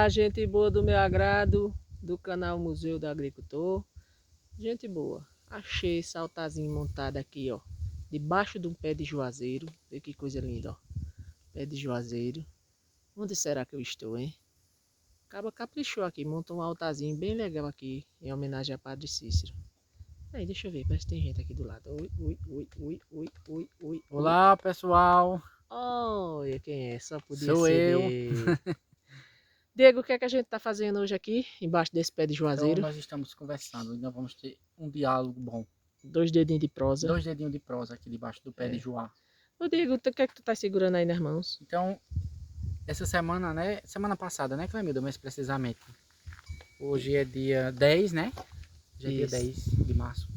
Olá, gente boa do meu agrado, do canal Museu do Agricultor. Gente boa, achei esse altarzinho montado aqui, ó, debaixo de um pé de juazeiro. Vê que coisa linda, ó. Pé de juazeiro. Onde será que eu estou, hein? Acaba caprichou aqui, montou um altarzinho bem legal aqui, em homenagem a Padre Cícero. Aí, deixa eu ver, parece que tem gente aqui do lado. Ui, ui, ui, ui, ui, ui, ui. Olá, pessoal. Olha quem é, só podia Sou ser eu. Diego. Diego, o que é que a gente tá fazendo hoje aqui, embaixo desse pé de Então, juazeiro? nós estamos conversando e nós vamos ter um diálogo bom. Dois dedinhos de prosa. 2 dedinhos de prosa aqui debaixo do pé de É. Joá. Ô Diego, o que é que tu tá segurando aí nas mãos? Então, essa semana, né? Semana passada, né, Clemilda? Mais precisamente. Hoje é dia 10, né? Já é dia Isso. 10 de março.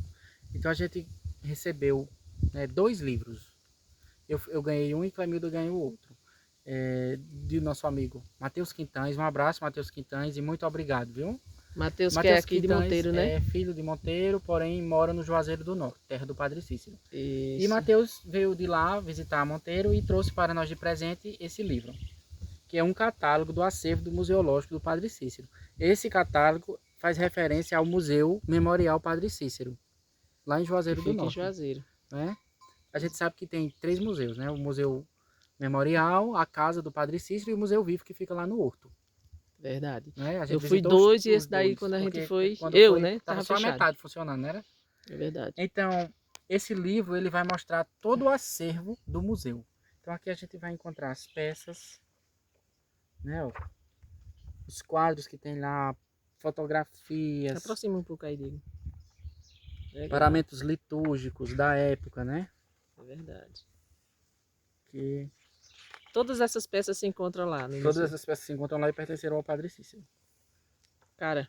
Então, a gente recebeu, né, 2 livros. Eu ganhei um e Clemilda ganhou o outro. De nosso amigo Matheus Quintães. Um abraço, Matheus Quintães, e muito obrigado, viu? Matheus, que é Matheus aqui de Quintães Monteiro, né? é filho de Monteiro, porém mora no Juazeiro do Norte, terra do Padre Cícero. E Isso. Matheus veio de lá visitar Monteiro e trouxe para nós de presente esse livro, que é um catálogo do acervo do Museológico do Padre Cícero. Esse catálogo faz referência ao Museu Memorial Padre Cícero, lá em Que Juazeiro do fica em Norte, Juazeiro. né? A gente sabe que tem 3 museus, né? O Museu Memorial, a Casa do Padre Cícero e o Museu Vivo, que fica lá no Horto. Verdade. Né? A Eu gente fui visitou dois e os esse daí, dois, quando a gente porque foi, quando eu, foi, né? tava Tava só a fechado. metade funcionando, não era? É verdade. Então, esse livro ele vai mostrar todo o acervo do museu. Então aqui a gente vai encontrar as peças, né, ó, os quadros que tem lá, fotografias, Aproxima um pouco aí, Diego. Legal. paramentos litúrgicos da época, né? É verdade. Que Todas essas peças se encontram lá no todas museu. essas peças se encontram lá e pertenceram ao Padre Cícero. Cara,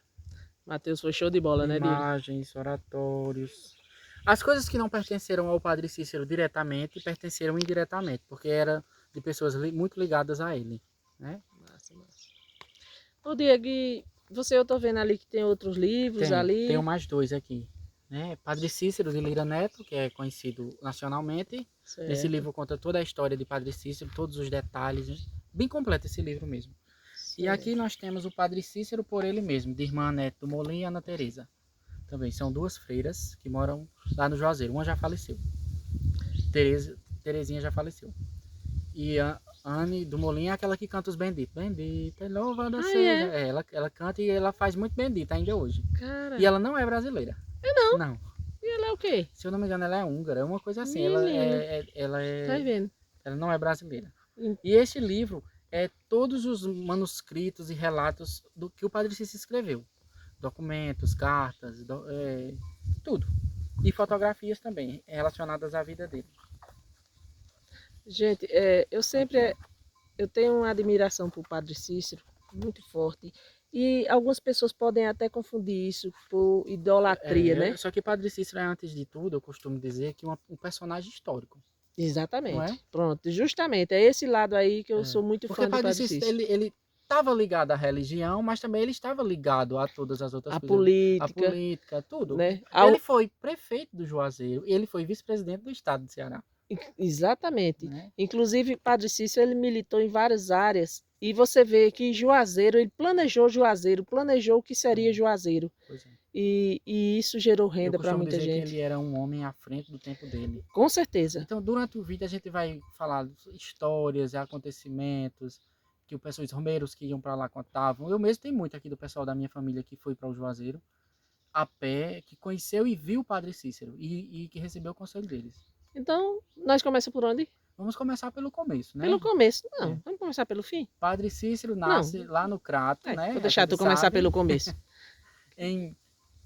Matheus foi show de bola, né, Diego? Imagens, oratórios. As coisas que não pertenceram ao Padre Cícero diretamente, pertenceram indiretamente, porque era de pessoas muito ligadas a ele, né? Massa, massa. Ô, Diego, e você, eu tô vendo ali que tem outros livros Tenho ali. mais 2 aqui, né? Padre Cícero de Lira Neto, que é conhecido nacionalmente. Nesse Certo, livro conta toda a história de Padre Cícero, todos os detalhes, né? Bem completo esse livro mesmo. E aqui certo. nós temos o Padre Cícero por ele mesmo, de irmã Neto do Molim e Ana Teresa. Também são 2 freiras que moram lá no Juazeiro. Uma já faleceu. Terezinha já faleceu. E a Anne do Molim é aquela que canta os benditos. Bendita, louvada Ah, seja. é? Ela canta e ela faz muito bendita ainda hoje. E Cara, ela não é brasileira. é não. Não. E ela é o quê? Se eu não me engano, ela é húngara. É uma coisa assim. Menino, tá É, vendo? ela não é brasileira. Em- E este livro é todos os manuscritos e relatos do que o Padre Cícero escreveu. Documentos, cartas, tudo. E fotografias também relacionadas à vida dele. Gente, eu sempre Aqui, ó. eu tenho uma admiração por Padre Cícero muito forte. E algumas pessoas podem até confundir isso por idolatria, né? Só que Padre Cícero é, antes de tudo, eu costumo dizer que um personagem histórico, não é? Exatamente. Pronto, justamente. É esse lado aí que eu É. sou muito Porque fã de Padre Padre Cícero, Cícero. ele estava ligado à religião, mas também ele estava ligado a todas as outras A coisas, a política, política, tudo. né? Ele foi prefeito do Juazeiro e ele foi vice-presidente do estado de Ceará, Exatamente. né? Inclusive, Padre Cícero, ele militou em várias áreas. E você vê que Juazeiro, ele planejou Juazeiro, planejou o que seria Juazeiro. Pois é. E isso gerou Eu renda para costumo muita dizer que gente. ele era um homem à frente do tempo dele. Com certeza. Então, durante o vídeo, a gente vai falar histórias e acontecimentos que o pessoal, os romeiros que iam para lá contavam. Eu mesmo tenho muito aqui do pessoal da minha família que foi para o Juazeiro a pé, que conheceu e viu o Padre Cícero e que recebeu o conselho deles. Então, nós começamos por onde? Vamos começar pelo começo, Pelo né? começo. É. Não, vamos começar pelo fim? Padre Cícero Não. nasce lá no Crato, né? Vou A deixar gente tu começar sabe, pelo começo. em,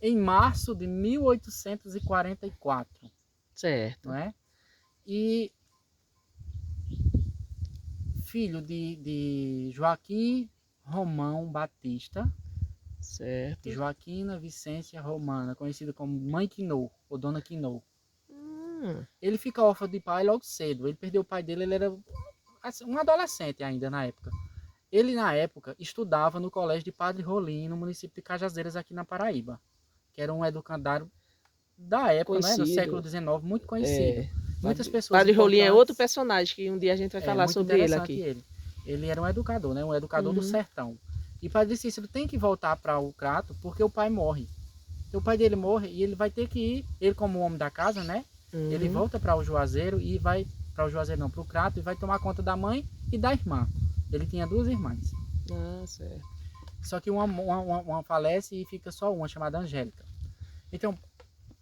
em março de 1844, Certo, não é? E filho de Joaquim Romão Batista e certo. Joaquina Vicência Romana, conhecida como Mãe Quinô, ou Dona Quinô. Hum, Ele fica órfão de pai logo cedo. Ele perdeu o pai dele, ele era assim, um adolescente ainda na época. Ele, na época, estudava no colégio de Padre Rolim, no município de Cajazeiras, aqui na Paraíba, que era um educandário da época, né, do século conhecido. XIX, muito conhecido. É, Muitas pessoas Padre Rolim é outro importantes. personagem que um dia a gente vai falar Muito sobre ele interessante aqui. ele. Ele era um educador, né, um educador do Uhum. sertão. E Padre Cícero tem que voltar para o Crato porque o pai morre. Então, o pai dele morre e ele vai ter que ir, ele como homem da casa, né? Ele volta para o Juazeiro e vai, para o Juazeiro não, para o Crato, e vai tomar conta da mãe e da irmã. Ele tinha 2 irmãs. Ah, certo. Só que uma falece e fica só uma, chamada Angélica. Então,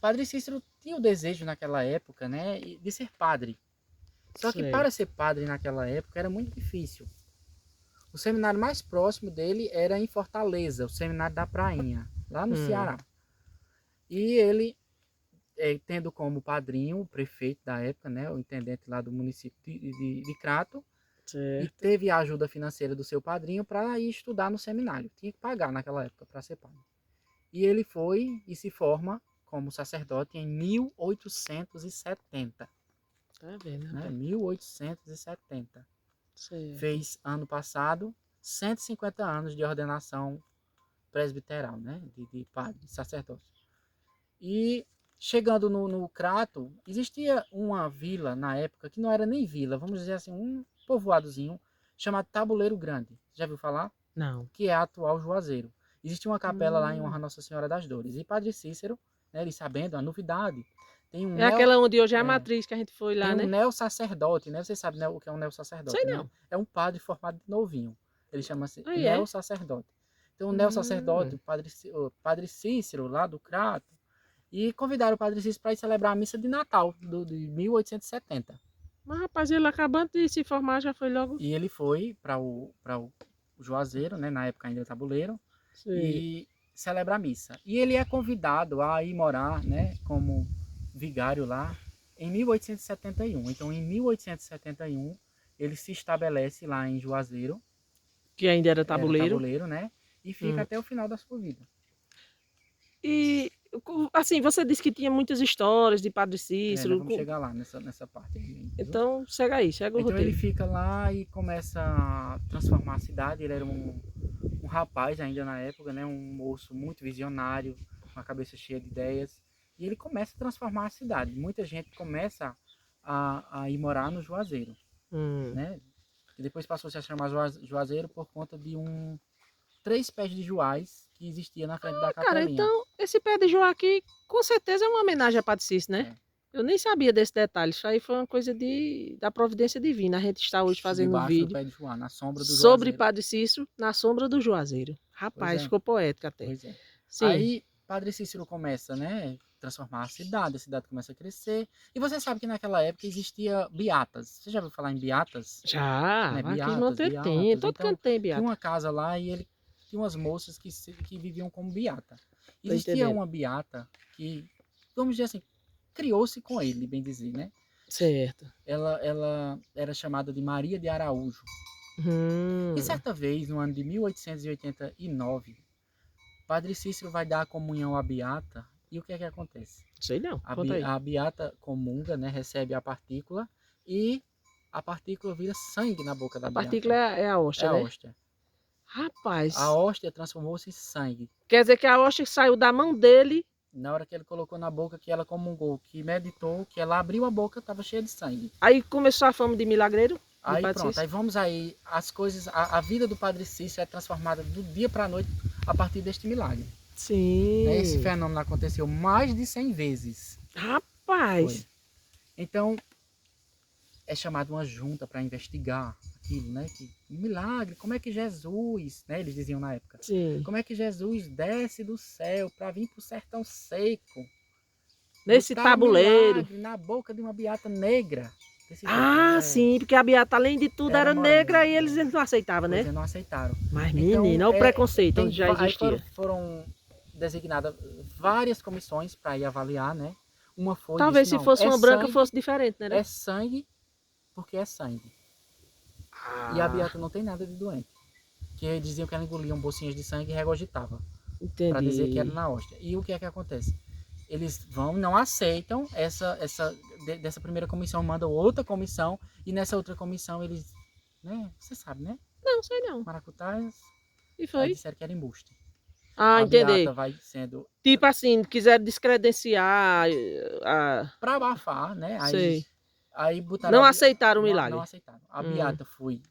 Padre Cícero tinha o desejo naquela época, né, de ser padre. Só que para ser padre naquela época era muito difícil. O seminário mais próximo dele era em Fortaleza, o seminário da Prainha, lá no Ceará. E ele, tendo como padrinho o prefeito da época, né, o intendente lá do município de Crato, Certo. e teve a ajuda financeira do seu padrinho para ir estudar no seminário. Tinha que pagar naquela época para ser padre. E ele foi e se forma como sacerdote em 1870. Tá vendo, Né? rapaz? 1870. Certo. Fez ano passado 150 anos de ordenação presbiteral, né? De padre, de sacerdote. E chegando no Crato, existia uma vila na época, que não era nem vila, vamos dizer assim, um povoadozinho, chamado Tabuleiro Grande. Já viu falar? Não. Que é a atual Juazeiro. Existia uma capela lá em honra a Nossa Senhora das Dores. E Padre Cícero, né, ele sabendo a novidade, tem um É aquela onde hoje é a matriz que a gente foi lá, tem um né? neo-sacerdote, né? Você sabe, né, o que é um neo-sacerdote, Sei né? não. É um padre formado de novinho. Ele chama-se Aí é? neo-sacerdote. Então, o neo-sacerdote, Hum. o padre Cícero, lá do Crato, e convidaram o Padre Cícero para ir celebrar a missa de Natal de 1870. Mas, rapaz, ele acabando de se formar já foi logo. E ele foi para o Juazeiro, né, na época ainda Tabuleiro, Sei. e celebrar a missa. E ele é convidado a ir morar, né, como vigário lá em 1871. Então, em 1871, ele se estabelece lá em Juazeiro, Que ainda era era tabuleiro. Tabuleiro, né, e fica até o final da sua vida. E, assim, você disse que tinha muitas histórias de Padre Nós Cícero. vamos chegar lá nessa parte aí, viu? Então, segue aí, segue o Então ele roteiro. fica lá e começa a transformar a cidade. Ele era um rapaz ainda na época, né? Um moço muito visionário, com a cabeça cheia de ideias. E ele começa a transformar a cidade. Muita gente começa a ir morar no Juazeiro, né? E depois passou-se a chamar Juazeiro por conta de 3 pés de juaz que existia na frente da Cara, capelinha. então, esse pé de João aqui, com certeza é uma homenagem a Padre Cícero, né? É. Eu nem sabia desse detalhe. Isso aí foi uma coisa da providência divina. A gente está hoje fazendo um Debaixo do vídeo pé de Juá, na sombra do sobre Juazeiro. Padre Cícero na sombra do Juazeiro. Pois Rapaz, é. ficou poético até. Pois é. Sim. Aí Padre Cícero começa, né, transformar a cidade começa a crescer. E você sabe que naquela época existia beatas. Você já ouviu falar em beatas? Já, Né? aqui em Beatas, Monteiro tem, todo Então, canto tem tinha beata. uma casa lá e ele tinha umas moças que viviam como beata. Tô Existia entendendo. uma beata que, vamos dizer assim, criou-se com ele, bem dizer, né? Certo. Ela era chamada de Maria de Araújo. E certa vez, no ano de 1889, Padre Cícero vai dar a comunhão à beata. E o que é que acontece? Sei não, conta aí. A beata comunga, né, recebe a partícula e a partícula vira sangue na boca da A beata. partícula é a hóstia, É a né? hóstia. Rapaz. A hóstia transformou-se em sangue. Quer dizer que a hóstia saiu da mão dele. Na hora que ele colocou na boca, que ela comungou, que meditou, que ela abriu a boca, estava cheia de sangue. Aí começou a fama de milagreiro. Aí pronto, aí vamos aí, as coisas, a vida do Padre Cícero é transformada do dia para a noite a partir deste milagre. Sim. Esse fenômeno aconteceu mais de 100 vezes. Rapaz. Foi. Então, é chamada uma junta para investigar aquilo, né? Que milagre, como é que Jesus, né? Eles diziam na época. Sim. Como é que Jesus desce do céu para vir para o sertão seco? Nesse tabuleiro. Milagre na boca de uma beata negra. Sim, porque a beata, além de tudo, era negra e eles não aceitavam, né? Eles não aceitaram. Mas, menina, olha o preconceito, então, já existia. Aí foram designadas várias comissões para ir avaliar, né? Uma foi... Talvez disse, se fosse uma branca sangue, fosse diferente, né? É sangue, porque é sangue. E a beata não tem nada de doente. Que diziam que ela engolia bolsinhas de sangue e regurgitava. Entendi. Para dizer que era na hóstia. E o que é que acontece? Eles não aceitam dessa primeira comissão, mandam outra comissão, e nessa outra comissão eles, né, você sabe, né? Não, sei não. Maracutaias. E foi? Aí disseram que era embuste. Entendi. Beata vai sendo... Tipo assim, quiseram descredenciar para abafar, né? Sei. Aí botaram... Não aceitaram o milagre. Não aceitaram. A beata foi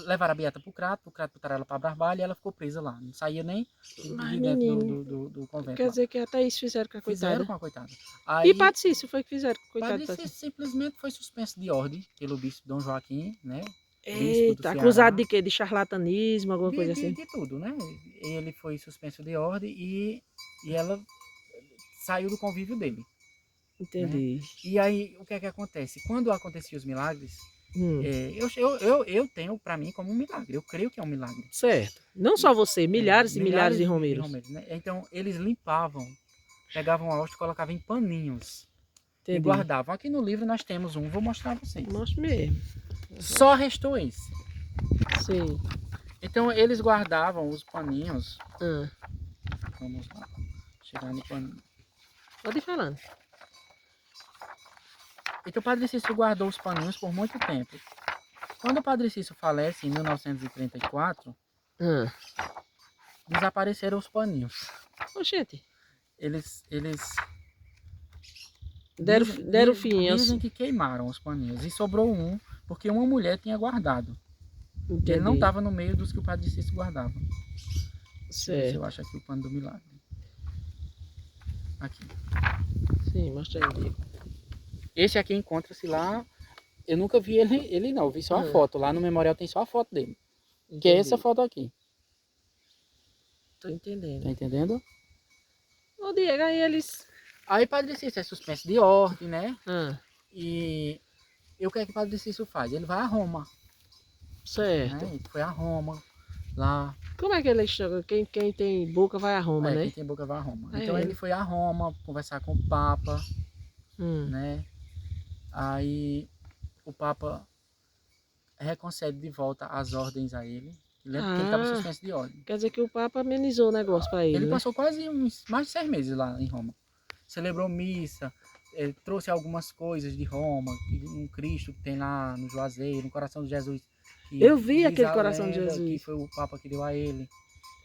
levaram a Beata pro Crato botaram ela pra Barbalha e ela ficou presa lá. Não saía nem Mas, de dentro menino, do convento quer lá. dizer que até isso fizeram com a Fizeram coitada. com a coitada. E Aí, Padre Cícero foi que fizeram com a coitada. Padre Cícero simplesmente foi suspenso de ordem pelo bispo Dom Joaquim, né? Bispo do Eita, Ceará. acusado de quê? De charlatanismo, alguma coisa assim? De tudo, né? Ele foi suspenso de ordem e ela saiu do convívio dele. Entendi. Né? E aí, o que é que acontece? Quando aconteciam os milagres, Hum. eu tenho para mim como um milagre. Eu creio que é um milagre. Certo. Não só você, milhares e milhares de romeiros. Né? Então, eles limpavam, pegavam a hóstia e colocavam em paninhos. Entendi. E guardavam. Aqui no livro nós temos um, vou mostrar a vocês. Mostra mesmo. Só restou esse. Sim. Então, eles guardavam os paninhos. Ah. Vamos lá. Chegar no paninho. Pode ir falando. Então, o Padre Cícero guardou os paninhos por muito tempo. Quando o Padre Cícero falece, em 1934, desapareceram os paninhos. Oxente. Eles deram fim. Dizem que queimaram os paninhos. E sobrou um, porque uma mulher tinha guardado. Entendi. Ele não estava no meio dos que o Padre Cícero guardava. Certo. Eu acho aqui o pano do milagre. Aqui. Sim, mostra aí, Diego. Esse aqui encontra-se lá. Eu nunca vi ele não, eu vi só a foto. Lá no memorial tem só a foto dele. Entendi. Que é essa foto aqui. Tô entendendo. Tá entendendo? Ô, Diego, aí eles... Aí Padre Cícero é suspenso de ordem, né? E o que é que o Padre Cícero faz? Ele vai a Roma. Certo. Né? Ele foi a Roma, lá. Como é que ele chega? Quem tem boca vai a Roma, né? Quem tem boca vai a Roma. Então ele foi a Roma conversar com o Papa, né? Aí o Papa reconcede de volta as ordens a ele. Lembra que ele estava suspenso de ordem. Quer dizer que o Papa amenizou o negócio para ele. Ele né? passou quase mais de 6 meses lá em Roma. Celebrou missa, trouxe algumas coisas de Roma, um Cristo que tem lá no Juazeiro, no coração de Jesus. Eu vi aquele coração de Jesus. Que foi o Papa que deu a ele.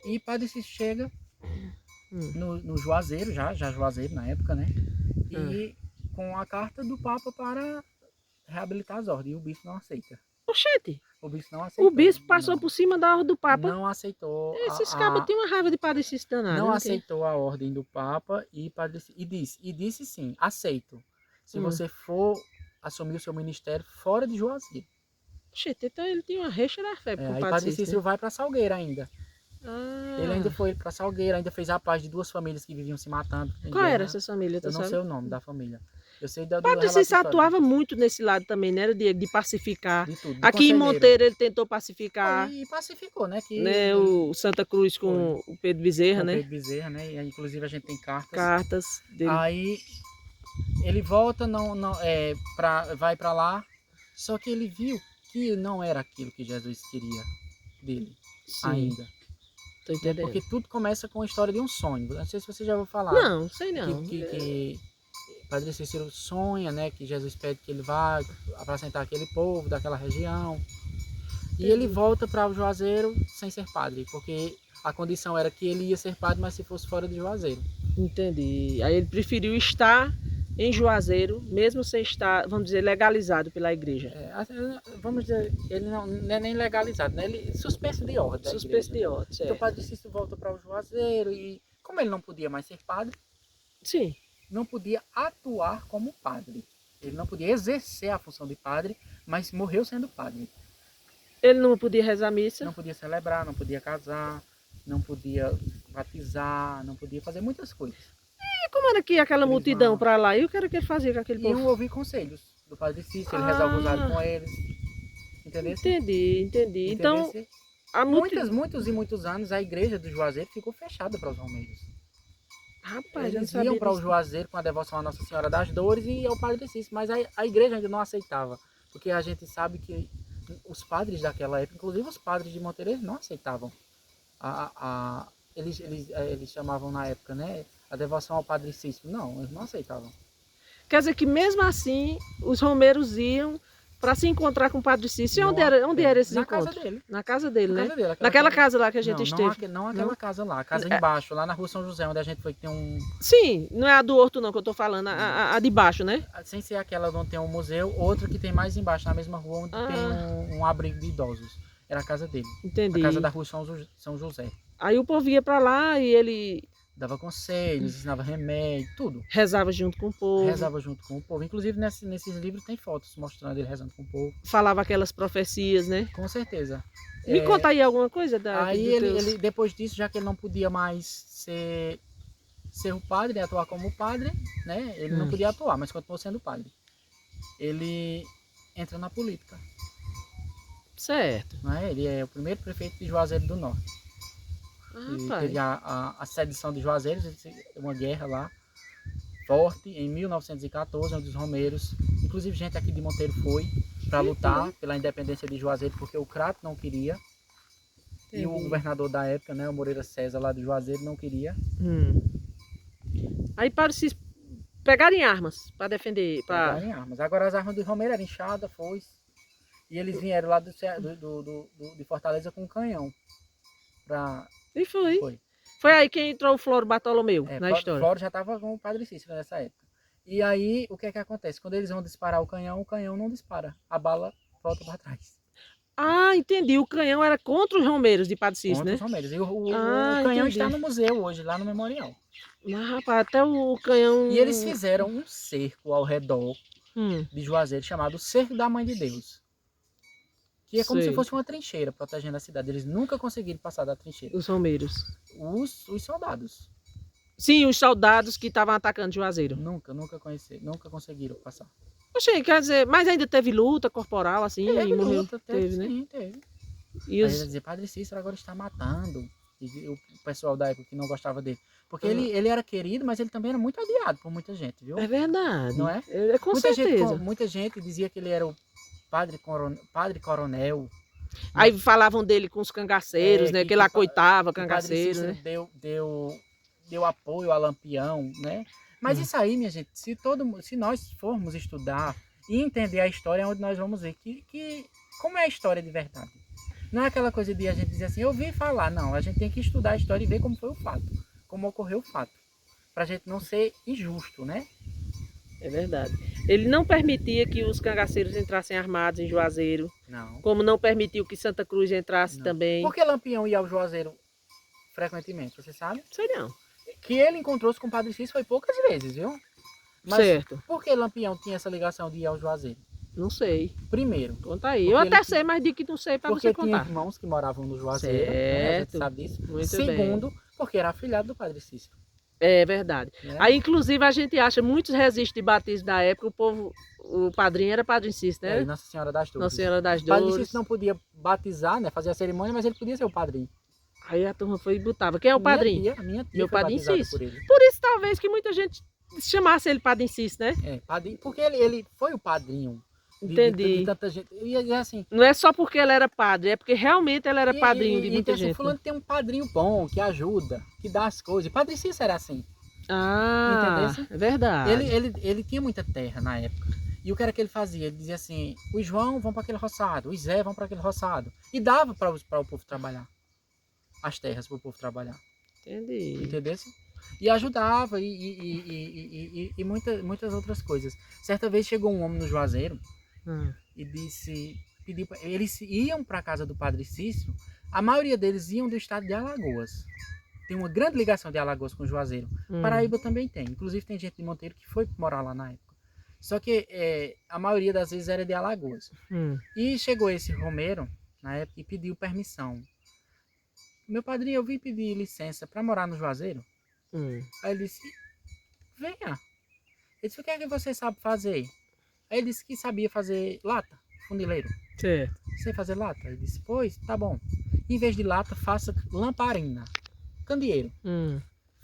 E Padre Cícero chega no Juazeiro, já Juazeiro na época, né? E com a carta do Papa para reabilitar as ordens. E o bispo não aceita. Oxente! O bispo não aceitou. O bispo passou por cima da ordem do Papa. Não aceitou. Esses cabos tinham uma raiva de Padre Cícero danado. Não aceitou a ordem do Papa e disse sim, aceito. Se você for assumir o seu ministério fora de Juazeiro. Oxente, então ele tinha uma reixa da fé com o Padre Cícero vai para Salgueiro ainda. Ele ainda foi para Salgueiro, ainda fez a paz de 2 famílias que viviam se matando. Qual era essa família? Eu não sei o nome da família. Eu sei do Padre Cícero atuava muito nesse lado também, né, Diego? De pacificar. De tudo, aqui em Monteiro ele tentou pacificar. E pacificou, né? Né, o Santa Cruz com o Pedro Bezerra, né? Pedro Bezerra, né? E, inclusive a gente tem cartas dele. Aí ele volta, vai para lá, só que ele viu que não era aquilo que Jesus queria dele. Sim. Ainda. Tô entendendo. Porque tudo começa com a história de um sonho. Não sei se você já ouviu falar. Não, sei não. Que Padre Cícero sonha, né? Que Jesus pede que ele vá apacentar aquele povo daquela região. E ele volta para o Juazeiro sem ser padre, porque a condição era que ele ia ser padre, mas se fosse fora de Juazeiro. Entendi. Aí ele preferiu estar em Juazeiro, mesmo sem estar, vamos dizer, legalizado pela igreja. Vamos dizer, ele não é nem legalizado, né? Ele suspenso de ordem. Suspenso de ordem, certo. Então o Padre Cícero volta para o Juazeiro e, como ele não podia mais ser padre, sim, não podia atuar como padre. Ele não podia exercer a função de padre, mas morreu sendo padre. Ele não podia rezar missa? Não podia celebrar, não podia casar, não podia batizar, não podia fazer muitas coisas. E como era que aquela multidão para lá? E o que era que ele fazia com aquele povo? Iam ouvir conselhos do Padre Cícero, ele rezava o rosário com eles. Entendeu? Entendi. Então, há muitos anos a igreja do Juazeiro ficou fechada para os romeiros. Rapaz, eles iam para o Juazeiro com a devoção à Nossa Senhora das Dores e ao Padre Cícero, mas a igreja ainda não aceitava, porque a gente sabe que os padres daquela época, inclusive os padres de Monteiro, eles não aceitavam. Eles chamavam na época, né, a devoção ao Padre Cícero. Não, eles não aceitavam. Quer dizer que mesmo assim, os romeiros iam Para se encontrar com o Padre Cícero. E No onde era esses na encontros? casa dele. Na casa dele, Na né? casa dele, Naquela casa lá que a gente não, esteve. não aquela Não? casa lá, a casa É. embaixo, lá na rua São José, onde a gente foi que tem um. Sim, não é a do Horto não que eu tô falando, a de baixo, né? Sem ser aquela onde tem um museu, outra que tem mais embaixo, na mesma rua, onde tem Ah, um abrigo de idosos. Era a casa dele. A entendi. casa da rua São José. Aí o povo ia pra lá e ele Dava conselhos, ensinava remédio, tudo. rezava junto com o povo. Rezava junto com o povo. Inclusive nesses livros tem fotos mostrando ele rezando com o povo. Falava aquelas profecias, né? Com certeza. Me conta aí alguma coisa Aí dos teus... ele, depois disso, já que ele não podia mais ser o padre, atuar como padre, né? Ele não podia atuar, mas continuou sendo padre. Ele entra na política. Certo. Né? Ele é o primeiro prefeito de Juazeiro do Norte. E pai. teve a sedição de Juazeiro, uma guerra lá, forte, em 1914, onde os romeiros, inclusive gente aqui de Monteiro foi para lutar pela independência de Juazeiro, porque o Crato não queria. Entendi. E o governador da época, né, o Moreira César, lá de Juazeiro, não queria. Aí para se pegarem armas para defender. Pegarem armas. Agora as armas do Romeiro eram inchadas, foice. E eles vieram lá de Fortaleza com um canhão. E foi. Foi. Foi aí que entrou o Floro Bartolomeu na história. Floro já estava com o Padre Cícero nessa época. E aí, o que é que acontece? Quando eles vão disparar o canhão não dispara. A bala volta para trás. Ah, entendi. O canhão era contra os romeiros de Padre Cícero, Contra né? os romeiros. E o canhão entendi. está no museu hoje, lá no memorial. Mas, rapaz, até o canhão... E eles fizeram um cerco ao redor de Juazeiro, chamado Cerco da Mãe de Deus. Que é como se fosse uma trincheira protegendo a cidade. Eles nunca conseguiram passar da trincheira. Os romeiros. Os soldados. Sim, os soldados que estavam atacando Juazeiro. Nunca conseguiram passar. Oxê, quer dizer, mas ainda teve luta corporal, assim, Teve e morreu. luta, Teve, né? Sim, teve. E Aí ele dizia, Padre Cícero agora está matando. E o pessoal da época que não gostava dele. Porque ele era querido, mas ele também era muito odiado por muita gente, viu? É verdade. Não é? Com certeza. Muita gente dizia que ele era o padre coronel. Aí falavam dele com os cangaceiros, né? Que ele acoitava cangaceiro, né? Deu apoio a Lampião, né? Mas isso aí, minha gente, se nós formos estudar e entender a história, é onde nós vamos ver como é a história de verdade. Não é aquela coisa de a gente dizer assim, eu ouvi falar. Não, a gente tem que estudar a história e ver como foi o fato, como ocorreu o fato. Pra gente não ser injusto, né? É verdade. Ele não permitia que os cangaceiros entrassem armados em Juazeiro. Não. Como não permitiu que Santa Cruz entrasse também. Por que Lampião ia ao Juazeiro frequentemente, você sabe? Sei não. Que ele encontrou-se com o Padre Cícero foi poucas vezes, viu? Mas certo. Por que Lampião tinha essa ligação de ir ao Juazeiro? Não sei. Primeiro. Conta aí. Eu até sei, mas digo que não sei para você contar. Porque tinha irmãos que moravam no Juazeiro, né? A gente sabe disso. Muito Segundo, bem. porque era afilhado do Padre Cícero. É verdade. Aí, inclusive, a gente acha muitos registros de batismo da época, o padrinho era Padre Cícero, né? Nossa Senhora das Dores. Nossa Senhora das Dores. Padre Cícero não podia batizar, né? Fazer a cerimônia, mas ele podia ser o padrinho. Aí a turma foi e botava. Quem é o padrinho? Minha tia Meu padrinho Cícero. por ele. Por isso, talvez, que muita gente chamasse ele Padrinho Cícero, né? Padrinho, porque ele foi o padrinho. Entendi. De tanta gente. E assim, não é só porque ele era padre, é porque realmente ele era padrinho de muita gente. Fulano tem um padrinho bom, que ajuda, que dá as coisas. Padre Cícero era assim. Entendeu? É verdade. Ele tinha muita terra na época. E o que era que ele fazia? Ele dizia assim, os João vão para aquele roçado, os Zé vão para aquele roçado. E dava para o povo trabalhar. As terras para o povo trabalhar. Entendi. Entendeu? E ajudava e muitas outras coisas. Certa vez chegou um homem no Juazeiro e eles iam para a casa do Padre Cícero, a maioria deles iam do estado de Alagoas. Tem uma grande ligação de Alagoas com o Juazeiro. Paraíba também tem. Inclusive tem gente de Monteiro que foi morar lá na época. Só que a maioria das vezes era de Alagoas. E chegou esse romeiro na época e pediu permissão. Meu padrinho, eu vim pedir licença para morar no Juazeiro. Aí ele disse, venha. Ele disse, o que é que você sabe fazer? Aí ele disse que sabia fazer lata, fundileiro. Certo. Sei fazer lata? Ele disse, pois, tá bom. Em vez de lata, faça lamparina, candeeiro.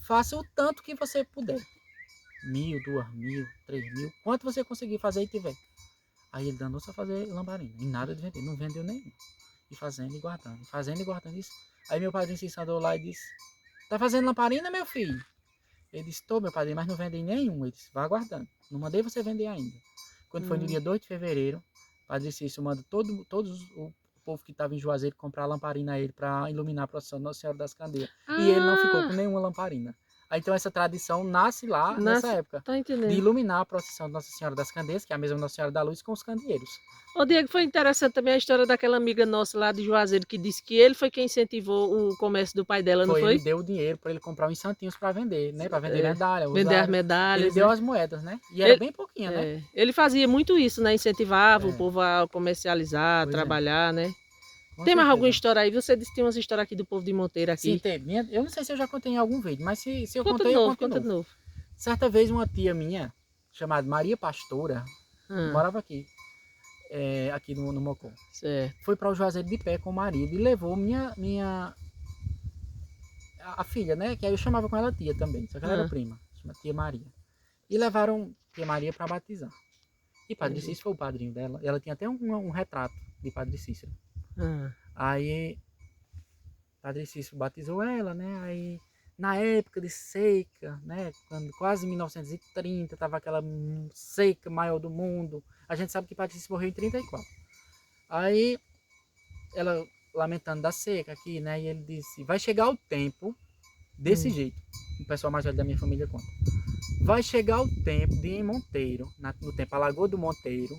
Faça o tanto que você puder. 1.000, 2.000, 3.000, quanto você conseguir fazer e tiver. Aí ele danou-se a fazer lamparina, e nada de vender, não vendeu nenhum. E fazendo e guardando isso. Aí meu padrinho se andou lá e disse, tá fazendo lamparina, meu filho? Ele disse, tô, meu padrinho, mas não vendei nenhum. Ele disse, vá guardando, não mandei você vender ainda. Quando foi no dia 2 de fevereiro, Padre Cícero manda todos o povo que estava em Juazeiro comprar lamparina a ele para iluminar a procissão de Nossa Senhora das Candeias. E ele não ficou com nenhuma lamparina. Aí, então essa tradição nasce lá nessa época. Tá De entendendo? iluminar a procissão de Nossa Senhora das Candeias, que é a mesma Nossa Senhora da Luz, com os candeeiros. Ô, Diego, foi interessante também a história daquela amiga nossa lá de Juazeiro, que disse que ele foi quem incentivou o comércio do pai dela, não foi? Ele deu o dinheiro para ele comprar uns santinhos para vender, né? Para vender medalha. Vender as medalhas. Ele deu as moedas, né? E era bem pouquinho, né? Ele fazia muito isso, né? Incentivava o povo a comercializar, a trabalhar, né? Tem mais alguma história aí? Você disse que tem umas histórias aqui do povo de Monteiro aqui. Sim, tem. Eu não sei se eu já contei em algum vídeo, mas se eu Conta contei, de novo, eu conto conta de novo. Certa vez uma tia minha, chamada Maria Pastora, morava aqui, aqui no Mocó. Certo. Foi para o Juazeiro de pé com o marido e levou a filha, né? Que aí eu chamava com ela tia também, só que ela era prima, chama tia Maria. E levaram tia Maria para batizar. E Padre Cícero foi o padrinho dela. Ela tinha até um retrato de Padre Cícero. Aí Padre Cícero batizou ela, né? Aí na época de seca, né? Quando quase 1930 tava aquela seca maior do mundo. A gente sabe que Padre Cícero morreu em 34. Aí ela lamentando da seca aqui, né? E ele disse: vai chegar o tempo desse jeito. O pessoal mais velho da minha família conta. Vai chegar o tempo de ir em Monteiro, no tempo a Lagoa do Monteiro.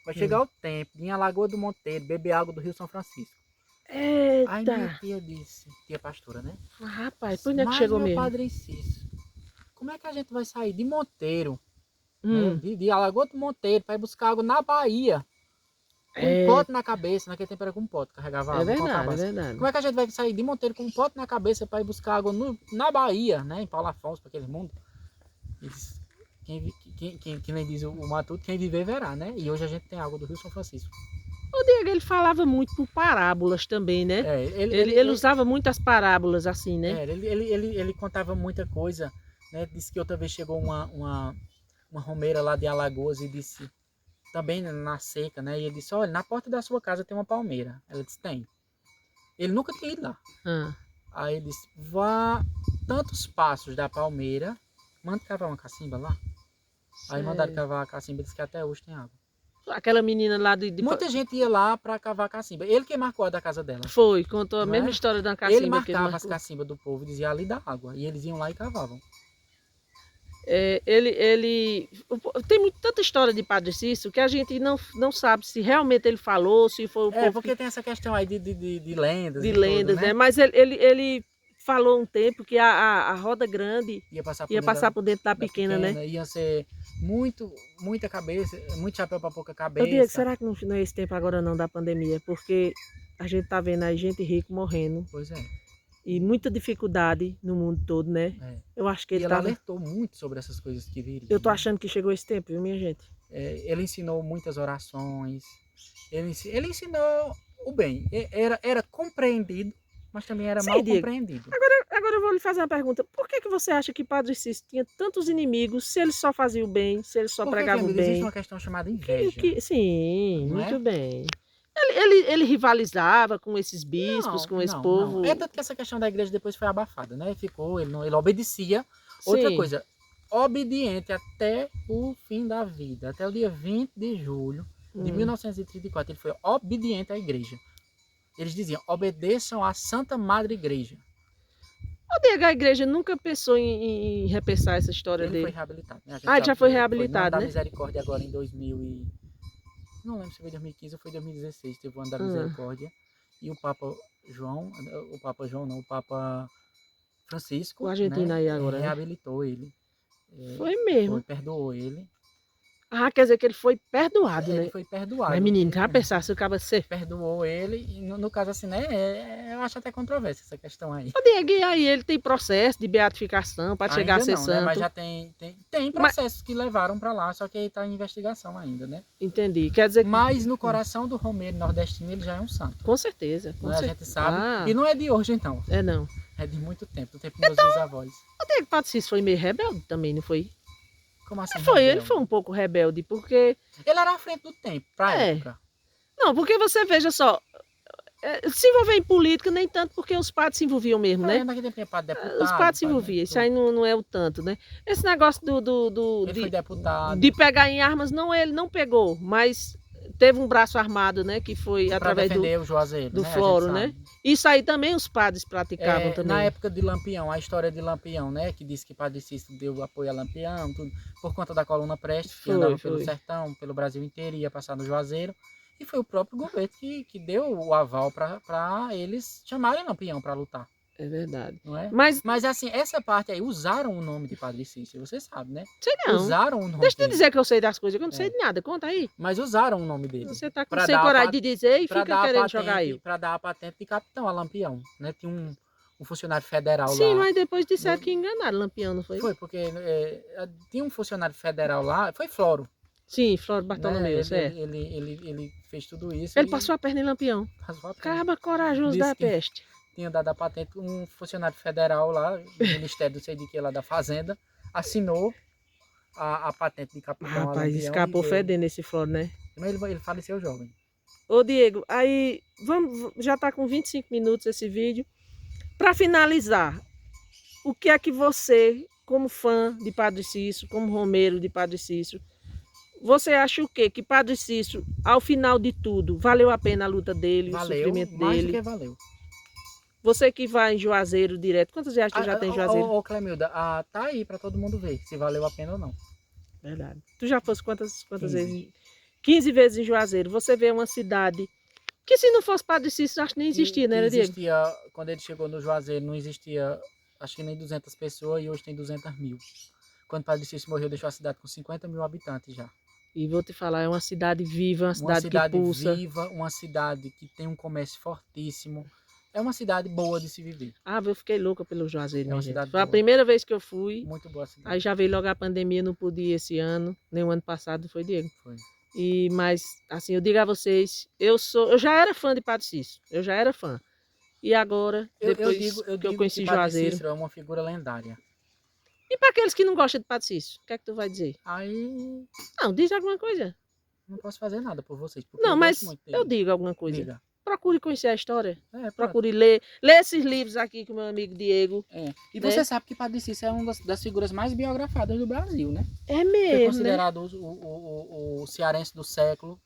Vai chegar o tempo de ir à Lagoa do Monteiro beber água do Rio São Francisco. Eita! Aí minha tia disse, tia pastora, né? Rapaz, por onde é que chegou mesmo? Padre Cícero, como é que a gente vai sair de Monteiro, né? de Alagoa do Monteiro, para ir buscar água na Bahia? Com um pote na cabeça, naquele tempo era com um pote, carregava água. É verdade. Como é que a gente vai sair de Monteiro com um pote na cabeça para ir buscar água na Bahia, né? Em Paulo Afonso, para aquele mundo? Que nem diz o Matuto, quem viver verá, né? E hoje a gente tem água do Rio São Francisco. O Diego, ele falava muito por parábolas também, né? Ele usava muitas parábolas assim, né? Ele contava muita coisa, né? Disse que outra vez chegou uma romeira lá de Alagoas e disse, também na seca, né? E ele disse, olha, na porta da sua casa tem uma palmeira. Ela disse, tem. Ele nunca tinha ido lá. Aí ele disse, vá tantos passos da palmeira, manda cavar uma cacimba lá. Aí mandaram cavar a cacimba, disse que até hoje tem água. Aquela menina lá de... Muita gente ia lá para cavar a cacimba. Ele que marcou a da casa dela. Foi, contou a mesma história da cacimba. Ele marcava as cacimbas do povo, dizia ali da água. E eles iam lá e cavavam. Tem tanta história de Padre Cícero que a gente não sabe se realmente ele falou, se foi o povo... porque tem essa questão aí de lendas. De lendas, tudo, né? Mas ele falou um tempo que a roda grande ia passar por dentro da pequena, né? Ia ser muita cabeça, muito chapéu para pouca cabeça. Eu digo, será que não é esse tempo agora não da pandemia? Porque a gente tá vendo aí gente rica morrendo. Pois é. E muita dificuldade no mundo todo, né? Eu acho que ele alertou muito sobre essas coisas que viriam. Eu tô achando que chegou esse tempo, viu, minha gente? Ele ensinou muitas orações. Ele ensinou o bem. Era compreendido, mas também era mal compreendido. Agora eu vou lhe fazer uma pergunta. Por que você acha que Padre Cícero tinha tantos inimigos se ele só fazia o bem, se ele só pregava o bem? Existe uma questão chamada inveja. Sim, muito bem. Ele rivalizava com esses bispos, com esse povo. É tanto que essa questão da igreja depois foi abafada, né? Ele obedecia. Outra coisa, obediente até o fim da vida. Até o dia 20 de julho de 1934, ele foi obediente à igreja. Eles diziam, obedeçam à Santa Madre Igreja. O Diego, a igreja nunca pensou em repensar essa história dele? Ele foi reabilitado, né? Ele já foi reabilitado, né? Da Misericórdia agora em 2000 não lembro se foi 2015 ou foi 2016, teve o ano da Misericórdia. E o Papa Francisco, o argentino aí agora, reabilitou ele. Foi mesmo. Perdoou ele. Quer dizer que ele foi perdoado, né? Ele foi perdoado. Mas menino, já pensasse se o cara ser... Perdoou ele, e no caso assim, né? Eu acho até controvérsia essa questão aí. O Diego, e aí ele tem processo de beatificação para chegar a ser santo? Né? Mas já tem processos que levaram para lá, só que aí está em investigação ainda, né? Entendi. Quer dizer que... Mas no coração do romeiro nordestino ele já é um santo. Com certeza. A gente sabe. E não é de hoje, então. Não. É de muito tempo, do tempo dos meus bisavós. O Diego Padre Cícero foi meio rebelde também, não foi? Como assim? Ele foi um pouco rebelde, porque... Ele era à frente do tempo, pra época. Não, porque você veja só, se envolver em política nem tanto porque os padres se envolviam mesmo, né? Naquele tempo é deputado. Os padres se envolviam, isso aí não é o tanto, né? Esse negócio ele foi deputado. de pegar em armas, não, ele não pegou, mas teve um braço armado, né? Que foi Para através defender o Juazeiro, do né? A Floro, gente né? sabe. Isso aí também os padres praticavam também. Na época de Lampião, a história de Lampião, né? Que disse que Padre Cícero deu apoio a Lampião, tudo, por conta da coluna Prestes, que andava pelo sertão, pelo Brasil inteiro, ia passar no Juazeiro. E foi o próprio governo que deu o aval para eles chamarem Lampião para lutar. É verdade. Não é? Mas assim, essa parte aí, usaram o nome de Padre Cícero, você sabe, né? sei não. Usaram o nome Deixa eu dele. dizer que eu sei das coisas, que eu não sei de nada. Conta aí. Mas usaram o nome dele. Você tá com Pra sem dar a coragem pat- de dizer e Para fica dar, querendo jogar eu. para dar a patente de capitão a Lampião, né? Tinha um funcionário federal Sim, lá. mas depois disseram No- que enganaram Lampião, não foi? Foi, porque tinha um funcionário federal lá, foi Floro. Sim, Floro Né? Bartolomeu, certo. Ele fez tudo isso. Ele e passou a perna em Lampião. passou a perna. Caba corajoso Disse da que peste. Tinha dado a patente, um funcionário federal lá, do Ministério, não sei de que, lá da Fazenda, assinou a patente de capitão a Rapaz, Lampião. escapou e deu. fedendo esse Floro, né? Mas ele faleceu jovem. Ô Diego, aí já tá com 25 minutos esse vídeo. Para finalizar, o que é que você, como fã de Padre Cícero, como romeiro de Padre Cícero, você acha o quê? Que Padre Cícero, ao final de tudo, valeu a pena a luta dele, o sofrimento Mais do dele? que valeu. Você que vai em Juazeiro direto, quantas viagens tu já tem em Juazeiro? Ô, Clemilda, tá aí para todo mundo ver se valeu a pena ou não. Verdade. Tu já fosse quantas 15. vezes? 15 vezes em Juazeiro. Você vê uma cidade que, se não fosse Padre Cícero, acho que nem existia, né, Diego? Existia, quando ele chegou no Juazeiro, não existia, acho que nem 200 pessoas, e hoje tem 200 mil. Quando Padre Cícero morreu, deixou a cidade com 50 mil habitantes já. E vou te falar, é uma cidade viva, uma cidade que pulsa. Viva, uma cidade que tem um comércio fortíssimo. É uma cidade boa de se viver. Ah, eu fiquei louca pelo Juazeiro, É uma minha gente. cidade Foi a boa. primeira vez que eu fui. Muito boa cidade. Aí já veio logo a pandemia, não pude ir esse ano, nem o ano passado, foi, Diego? Foi. Mas, assim, eu digo a vocês, eu já era fã de Padre Cícero, eu já era fã. E agora, depois que eu conheci que Padre Juazeiro... Cícero é uma figura lendária. E para aqueles que não gostam de Padre Cícero, o que é que tu vai dizer? Aí, Não, diz alguma coisa. não posso fazer nada por vocês. Porque Não, eu mas gosto muito dele. eu digo alguma coisa. Diga. Procure conhecer a história. Pronto. Procure ler. Lê esses livros aqui com o meu amigo Diego. E né? você sabe que Padre Cícero é uma das figuras mais biografadas do Brasil, né? É Foi mesmo, né? considerado o cearense do século.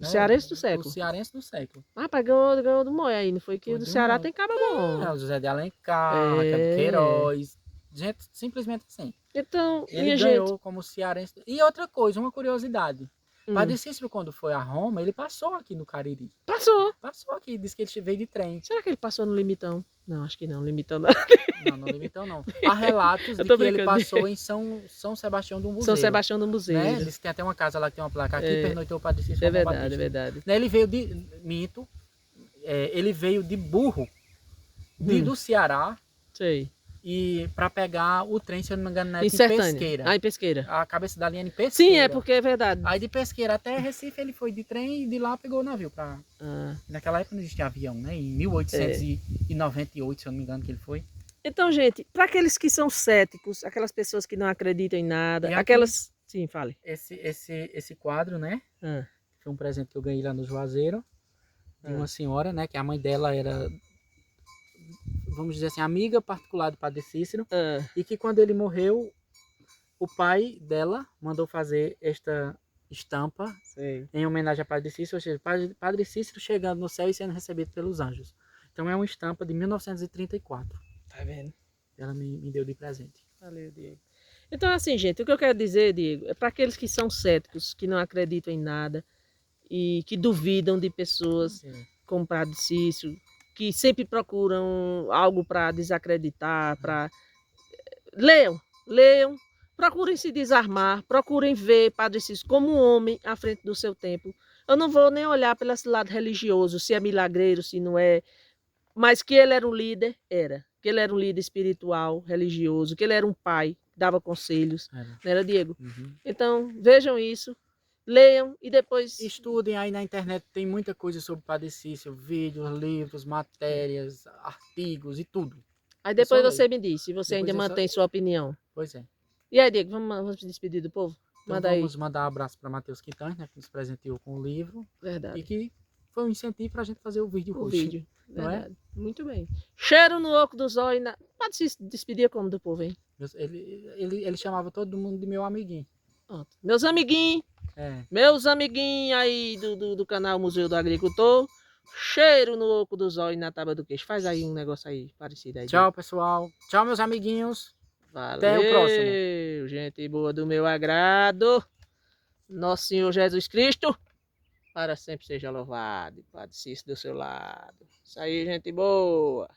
O cearense do século. O cearense do século. Rapaz, ganhou do Moia aí, não foi? Que Foi o do do Ceará Moia. tem caba bom. O José de Alencar, É. Raquel Queiroz. Gente, simplesmente assim. Então, Ele minha ganhou gente... como cearense. E outra coisa, uma curiosidade. Hum. Padre Cícero, quando foi a Roma, ele passou aqui no Cariri. Passou. Passou aqui, disse que ele veio de trem. Será que ele passou no Limitão? Não, acho que não. Limitão não. Não, no Limitão não. Há relatos de tô que ele brincando. passou em São Sebastião do Museiro. São Sebastião do Museu. Né? Eles têm até uma casa lá que tem uma placa aqui, pernoitou o Padre Cícero. É verdade, é verdade. Né? Ele veio de Minto, ele veio de burro, do Ceará, Sei. e para pegar o trem, se eu não me engano, Em em Sertânia. Pesqueira. Ah, em Pesqueira. A cabeça da linha de Pesqueira. Sim, é porque é verdade. Aí de Pesqueira até Recife ele foi de trem e de lá pegou o navio. Ah. Naquela época não existia avião, né? Em 1898, se eu não me engano, que ele foi. Então, gente, para aqueles que são céticos, aquelas pessoas que não acreditam em nada, E aquelas... Sim, fale. Esse quadro, né? Ah. Foi um presente que eu ganhei lá no Juazeiro, de uma senhora, né? Que a mãe dela era, vamos dizer assim, amiga particular do Padre Cícero. Ah. E que quando ele morreu, o pai dela mandou fazer esta estampa Sei. em homenagem a Padre Cícero, ou seja, Padre Cícero chegando no céu e sendo recebido pelos anjos. Então é uma estampa de 1934. Tá vendo? Ela me deu de presente. Valeu, Diego. Então, assim, gente, o que eu quero dizer, Diego, é para aqueles que são céticos, que não acreditam em nada e que duvidam de pessoas como Padre Cícero, que sempre procuram algo para desacreditar, para... Leiam, procurem se desarmar, procurem ver Padre Cícero como um homem à frente do seu tempo. Eu não vou nem olhar pelo lado religioso, se é milagreiro, se não é, mas que ele era um líder, era. Que ele era um líder espiritual, religioso, que ele era um pai, dava conselhos, não era, Diego? Uhum. Então, vejam isso, leiam e depois... Estudem aí na internet, tem muita coisa sobre Padre Cícero, vídeos, livros, matérias, artigos e tudo. Aí depois Só você me diz se você Depois ainda é só- mantém sua opinião. Pois é. E aí, Diego, vamos se despedir do povo? Então Manda aí. vamos mandar um abraço para Matheus Quintães, né, que nos presenteou com o livro Verdade. e que foi um incentivo para a gente fazer o vídeo O hoje. vídeo. não é? Verdade. Muito bem. Cheiro no oco dos olhos. Pode se despedir como do povo, hein? Ele chamava todo mundo de meu amiguinho. Pronto. Meus amiguinhos, É. Meus amiguinhos aí do canal Museu do Agricultor, cheiro no oco do zóio e na tábua do queixo. Faz aí um negócio aí parecido aí. Tchau, pessoal. Tchau, meus amiguinhos. Até o próximo. Valeu, gente boa do meu agrado. Nosso Senhor Jesus Cristo, para sempre seja louvado. Padre Cícero do seu lado. Isso aí, gente boa.